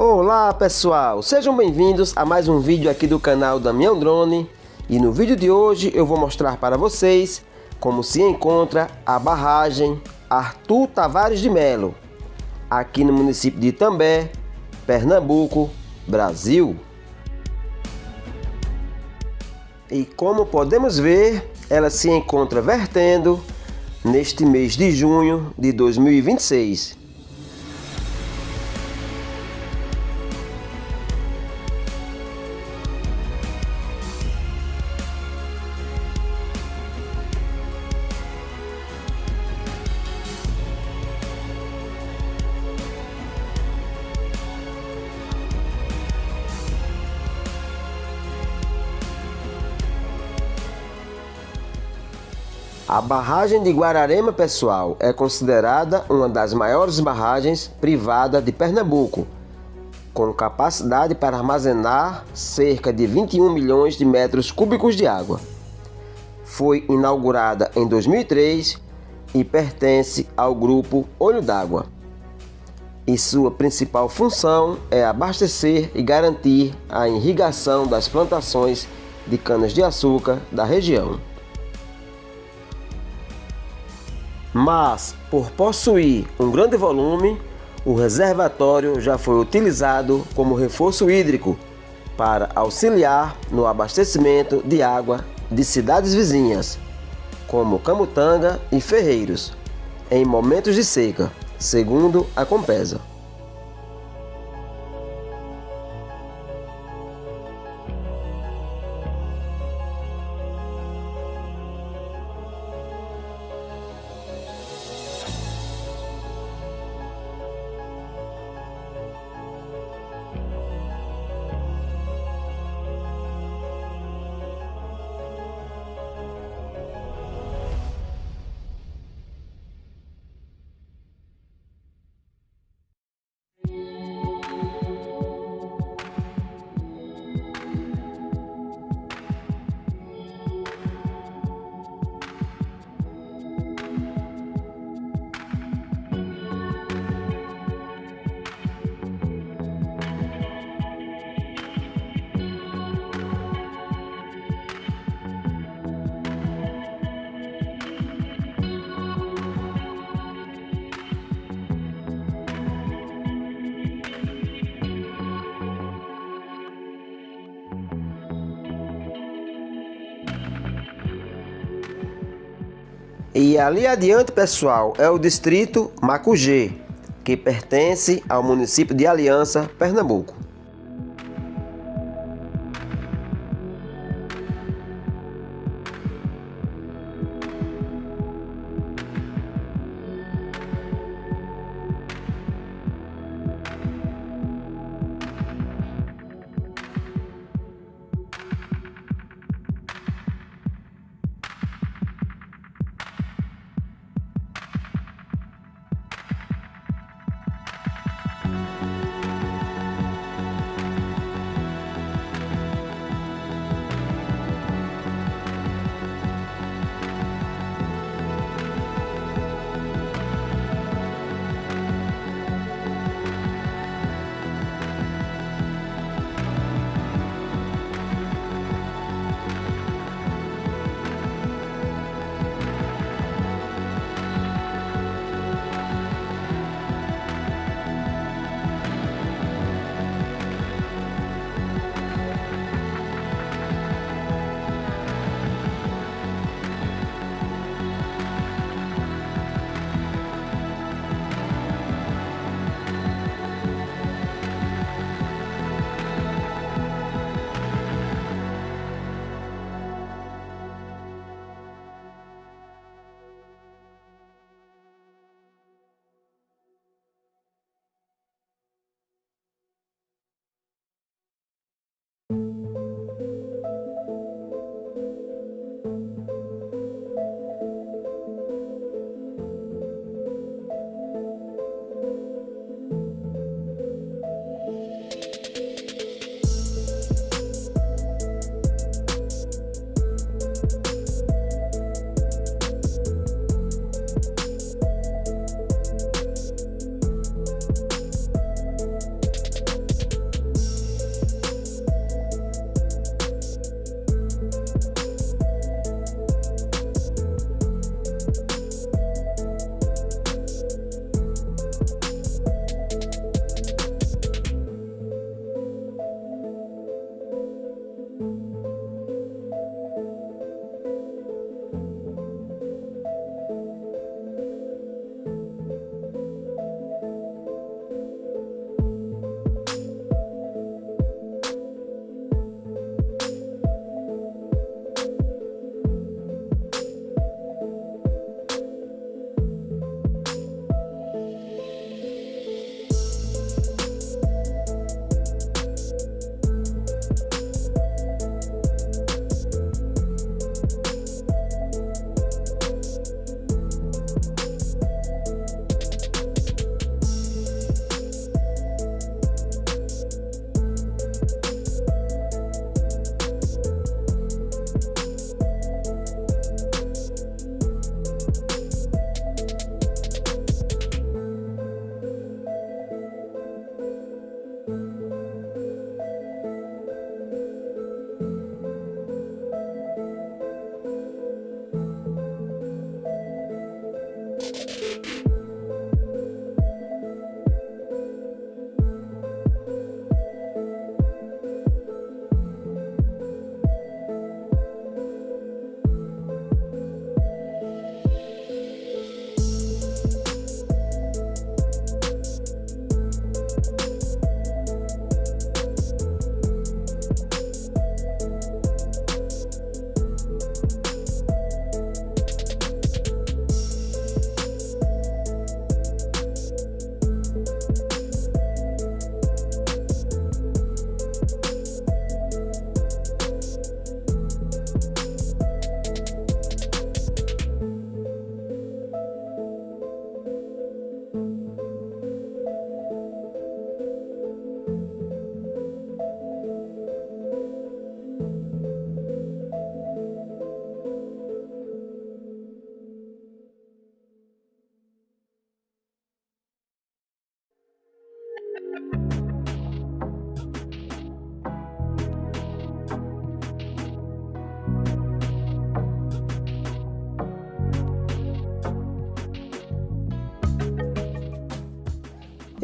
Olá pessoal, sejam bem-vindos a mais um vídeo aqui do canal DAMIÃO Drone. E no vídeo de hoje eu vou mostrar para vocês como se encontra a barragem Arthur Tavares de Melo, aqui no município de Itambé, Pernambuco, Brasil. E como podemos ver, ela se encontra vertendo neste mês de junho de 2026. A barragem de Guararema, pessoal, é considerada uma das maiores barragens privadas de Pernambuco, com capacidade para armazenar cerca de 21 milhões de metros cúbicos de água. Foi inaugurada em 2003 e pertence ao grupo Olho d'Água. E sua principal função é abastecer e garantir a irrigação das plantações de canas-de-açúcar da região. Mas, por possuir um grande volume, o reservatório já foi utilizado como reforço hídrico para auxiliar no abastecimento de água de cidades vizinhas, como Camutanga e Ferreiros, em momentos de seca, segundo a Compesa. E ali adiante, pessoal, é o distrito Macugê, que pertence ao município de Aliança, Pernambuco.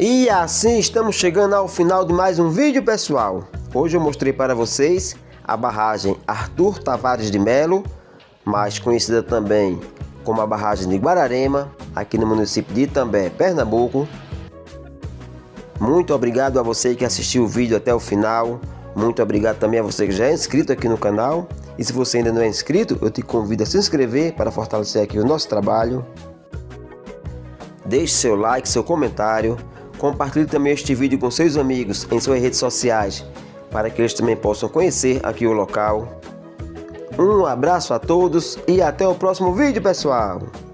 E assim estamos chegando ao final de mais um vídeo, pessoal. Hoje eu mostrei para vocês a barragem Arthur Tavares de Melo, mais conhecida também como a Barragem de Guararema, aqui no município de Itambé, Pernambuco. Muito obrigado a você que assistiu o vídeo até o final. Muito obrigado também a você que já é inscrito aqui no canal. E se você ainda não é inscrito, eu te convido a se inscrever para fortalecer aqui o nosso trabalho. Deixe seu like, seu comentário. Compartilhe também este vídeo com seus amigos em suas redes sociais, para que eles também possam conhecer aqui o local. Um abraço a todos e até o próximo vídeo, pessoal!